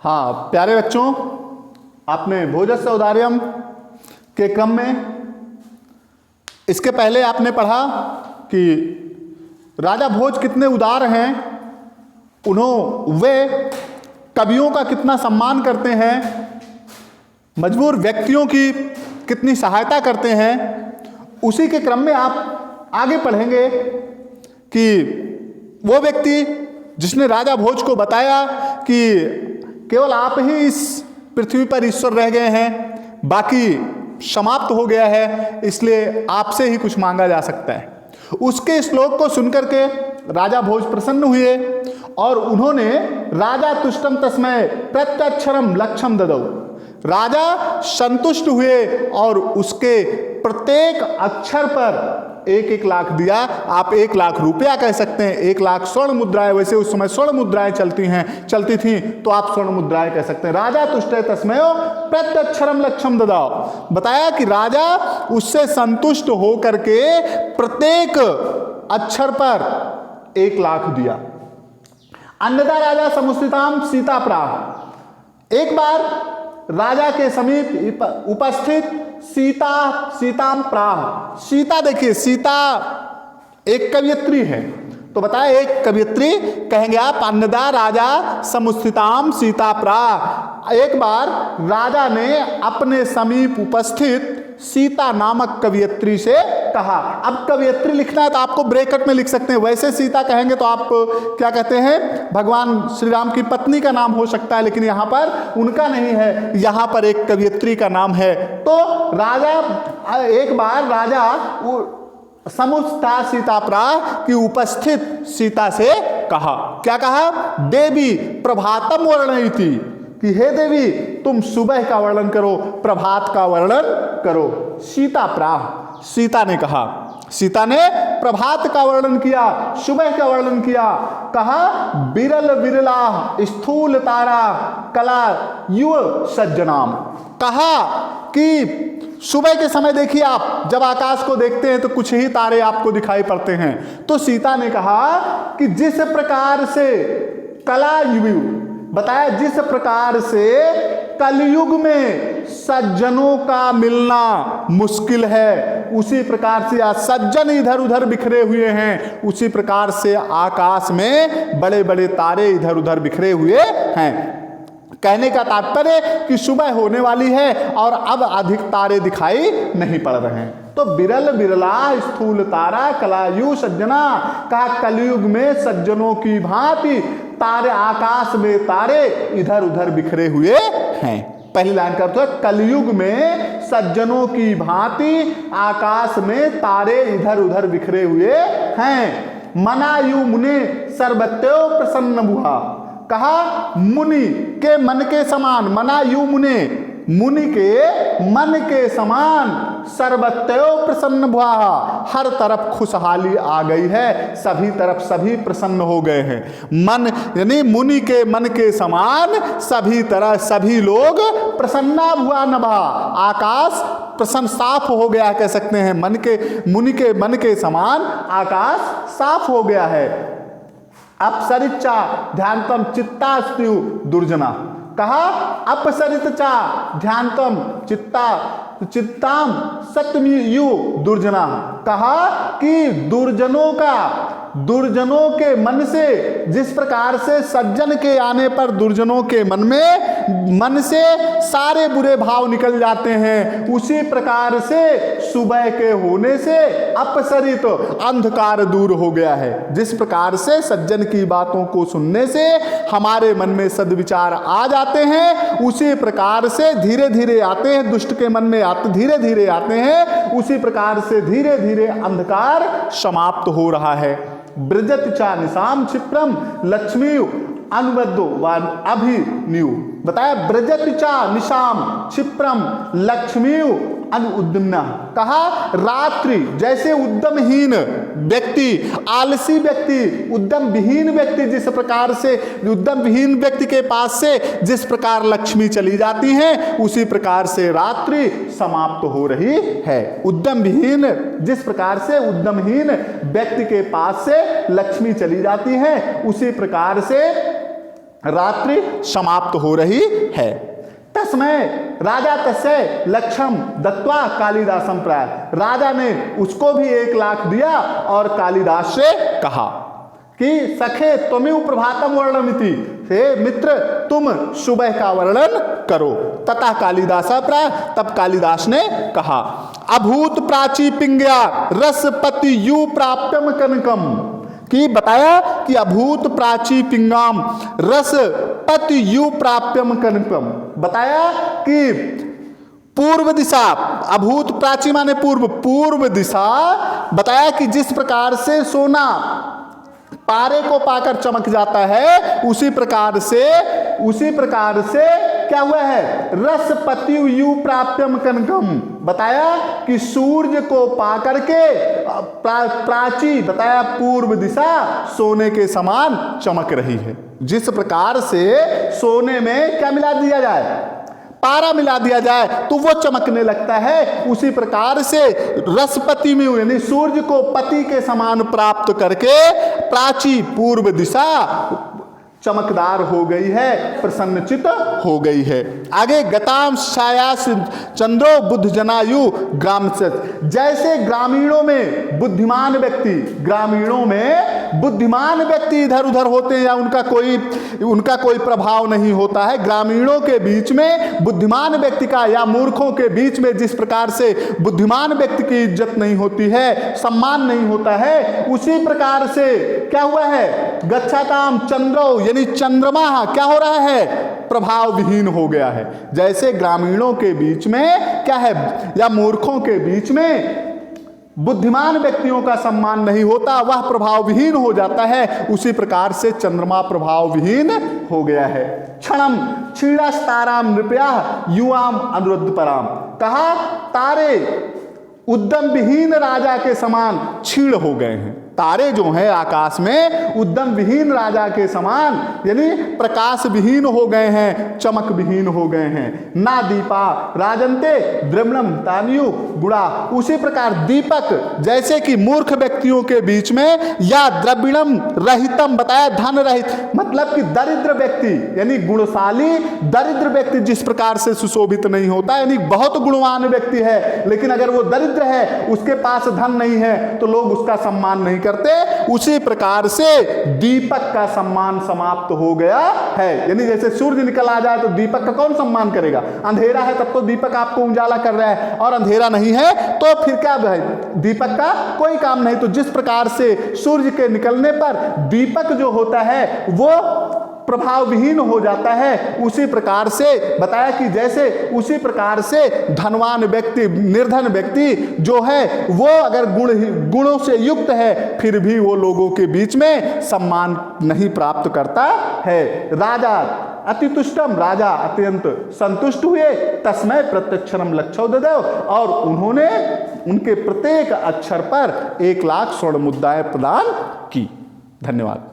हाँ प्यारे बच्चों, आपने भोजस्य उदार्यम के क्रम में इसके पहले आपने पढ़ा कि राजा भोज कितने उदार हैं, वे कवियों का कितना सम्मान करते हैं, मजबूर व्यक्तियों की कितनी सहायता करते हैं। उसी के क्रम में आप आगे पढ़ेंगे कि वो व्यक्ति जिसने राजा भोज को बताया कि केवल आप ही इस पृथ्वी पर ईश्वर रह गए हैं, बाकी समाप्त हो गया है, इसलिए आपसे ही कुछ मांगा जा सकता है। उसके श्लोक को सुनकर के राजा भोज प्रसन्न हुए और उन्होंने राजा तुष्टम तस्मै प्रत्यक्षरम लक्षम ददौ, राजा संतुष्ट हुए और उसके प्रत्येक अक्षर पर 1-1 लाख दिया। आप 1 लाख रुपया कह सकते हैं, 1 लाख स्वर्ण मुद्राएं, वैसे उस समय स्वर्ण मुद्राएं चलती थी तो आप स्वर्ण मुद्राएं कह सकते हैं। राजा तुष्टे तस्मयो प्रत्यक्षरम लक्षम ददाओ, बताया कि राजा उससे संतुष्ट हो करके प्रत्येक अक्षर पर 1 लाख दिया। अन्यथा राजा समुस्थिताम सीता प्राह, एक बार राजा के समीप उपस्थित सीताम प्राह, सीता देखिए, सीता एक कवयित्री है, तो बताए एक कवयित्री कहेंगे आप। अन्यदा राजा समुस्थिताम सीता प्राह, एक बार राजा ने अपने समीप उपस्थित सीता नामक कवयित्री से कहा। अब कवयित्री लिखना है तो आपको ब्रैकेट में लिख सकते हैं, वैसे सीता कहेंगे तो आप क्या कहते हैं, भगवान श्री राम की पत्नी का नाम हो सकता है, लेकिन यहाँ पर उनका नहीं है, यहाँ पर एक कवयित्री का नाम है। तो राजा, एक बार राजा समुस्था सीता प्राह की उपस्थित सीता से कहा, क्या कहा, देवी प्रभातम वर्णयति, कि हे देवी तुम सुबह का वर्णन करो, प्रभात का वर्णन करो। सीता प्राह, सीता ने कहा, सीता ने प्रभात का वर्णन किया, सुबह का वर्णन किया। कहा बिरल बिरला स्थूल तारा कला युव सज्जनाम, कहा कि सुबह के समय देखिए आप जब आकाश को देखते हैं तो कुछ ही तारे आपको दिखाई पड़ते हैं। तो सीता ने कहा कि जिस प्रकार से कला युव, बताया जिस प्रकार से कलयुग में सज्जनों का मिलना मुश्किल है, उसी प्रकार से आज सज्जन इधर उधर बिखरे हुए हैं, उसी प्रकार से आकाश में बड़े बड़े तारे इधर उधर बिखरे हुए हैं। कहने का तात्पर्य कि सुबह होने वाली है और अब अधिक तारे दिखाई नहीं पड़ रहे हैं। तो बिरल बिरला स्थूल तारा कलायु सज्जना, कहा कलयुग में सज्जनों की भांति तारे, आकाश में तारे इधर उधर बिखरे हुए हैं। पहली लाइन का अर्थ है कलयुग में सज्जनों की भांति आकाश में तारे इधर उधर बिखरे हुए हैं। मनायु मुने सर्वत्यो प्रसन्न बुहा, कहा मुनि के मन के समान, मनायु मुने, मुनि के मन के समान सर्वत्यो प्रसन्न भुआ, हर तरफ खुशहाली आ गई है, सभी तरफ सभी प्रसन्न हो गए हैं। मन यानी मुनि के मन के समान सभी तरह सभी लोग प्रसन्ना भुआ नभा, आकाश प्रसन्न साफ हो गया कह सकते हैं। मन के मुनि के मन के समान आकाश साफ हो गया है। अपसरिचा ध्यानतम चित्तास्त्यु दुर्जना, कहा अपसरितचा ध्यानतम चित्ताम सत्यमयु दुर्जना, कहा कि दुर्जनों के मन से जिस प्रकार से सज्जन के आने पर दुर्जनों के मन से सारे बुरे भाव निकल जाते हैं, उसी प्रकार से सुबह के होने से अपसरित अंधकार दूर हो गया है। जिस प्रकार से सज्जन की बातों को सुनने से हमारे मन में सद्विचार आ जाते हैं, उसी प्रकार से धीरे धीरे आते हैं, दुष्ट के मन में धीरे धीरे आते हैं, उसी प्रकार से धीरे धीरे अंधकार समाप्त हो रहा है। ब्रजत चा निशाम क्षिप्रम लक्ष्मी अनुबद्धो वन अभिन्यु, बताया ब्रजत चा निशाम क्षिप्रम लक्ष्मी अनुद्यम्ना, कहा रात्रि जैसे उद्यमहीन व्यक्ति, आलसी व्यक्ति, उद्यम विहीन व्यक्ति, जिस प्रकार से उद्यम विहीन व्यक्ति के पास से जिस प्रकार लक्ष्मी चली जाती है, उसी प्रकार से रात्रि समाप्त हो रही है। उद्यम विहीन, जिस प्रकार से उद्यमहीन व्यक्ति के पास से लक्ष्मी चली जाती है, उसी प्रकार से रात्रि समाप्त हो रही है। तस्मै राजा तस्य लक्षम दत्वा कालिदासम प्राय, राजा ने उसको भी 1 लाख दिया और कालिदास से कहा कि सखे त्वमेव प्रभातम वर्णमिति, हे मित्र तुम सुबह का वर्णन करो। तथा कालिदास प्राय, तब कालिदास ने कहा अभूत प्राची पिंग्या रसपति यु प्राप्यम कनकम, कि बताया कि अभूत प्राची पिंगाम रस पति यु प्राप्यम कनकम, बताया कि पूर्व दिशा, अभूत प्राची माने पूर्व, पूर्व दिशा, बताया कि जिस प्रकार से सोना पारे को पाकर चमक जाता है उसी प्रकार से क्या हुआ है, रसपति यु प्राप्यम कनकम, बताया कि सूर्य को पाकर के प्राची, बताया पूर्व दिशा सोने के समान चमक रही है। जिस प्रकार से सोने में क्या मिला दिया जाए, पारा मिला दिया जाए तो वो चमकने लगता है, उसी प्रकार से रसपति में यानी सूर्य को पति के समान प्राप्त करके प्राची पूर्व दिशा चमकदार हो गई है, प्रसन्नचित हो गई है। आगे गताम छायास चंद्रो बुद्ध जनायु ग्राम से, जैसे ग्रामीणों में बुद्धिमान व्यक्ति इधर उधर होते हैं या उनका कोई प्रभाव नहीं होता है, ग्रामीणों के बीच में बुद्धिमान व्यक्ति का या मूर्खों के बीच में जिस प्रकार से बुद्धिमान व्यक्ति की इज्जत नहीं होती है, सम्मान नहीं होता है, उसी प्रकार से क्या हुआ है, गच्छताम चंद्रो यानी चंद्रमा क्या हो रहा है, प्रभाव विहीन हो गया है। जैसे ग्रामीणों के बीच में क्या है या मूर्खों के बीच में बुद्धिमान व्यक्तियों का सम्मान नहीं होता, वह प्रभाव विहीन हो जाता है, उसी प्रकार से चंद्रमा प्रभाव विहीन हो गया है। क्षणम क्षीणस्ताराम नृपया युवाम अनुरुद्ध पराम, कहा तारे उद्यम विहीन राजा के समान क्षीण हो गए हैं। तारे जो हैं आकाश में उद्यम विहीन राजा के समान यानी प्रकाश विहीन हो गए हैं, चमक विहीन हो गए हैं। ना दीपा राजन्ते द्रविणम तानियु गुड़ा, उसी प्रकार दीपक जैसे कि मूर्ख व्यक्तियों के बीच में या द्रविणम रहितम, बताया धन रहित, मतलब कि दरिद्र व्यक्ति यानी गुणशाली दरिद्र व्यक्ति जिस प्रकार से सुशोभित नहीं होता, यानी बहुत गुणवान व्यक्ति है लेकिन अगर वो दरिद्र है, उसके पास धन नहीं है तो लोग उसका सम्मान नहीं करते, उसी प्रकार से दीपक का सम्मान समाप्त हो गया है। यानी जैसे सूर्य निकल आ जाए तो दीपक का कौन सम्मान करेगा, अंधेरा है तब तो दीपक आपको उजाला कर रहा है, और अंधेरा नहीं है तो फिर क्या है, दीपक का कोई काम नहीं। तो जिस प्रकार से सूर्य के निकलने पर दीपक जो होता है वो प्रभाव विहीन हो जाता है, उसी प्रकार से बताया कि जैसे उसी प्रकार से धनवान व्यक्ति निर्धन व्यक्ति जो है वो अगर गुणों से युक्त है फिर भी वो लोगों के बीच में सम्मान नहीं प्राप्त करता है। राजा अतितुष्टम, राजा अत्यंत संतुष्ट हुए, तस्मै प्रत्यक्षरम लक्षौ ददौ, और उन्होंने उनके प्रत्येक अक्षर पर 1 लाख स्वर्ण मुद्राएं प्रदान की। धन्यवाद।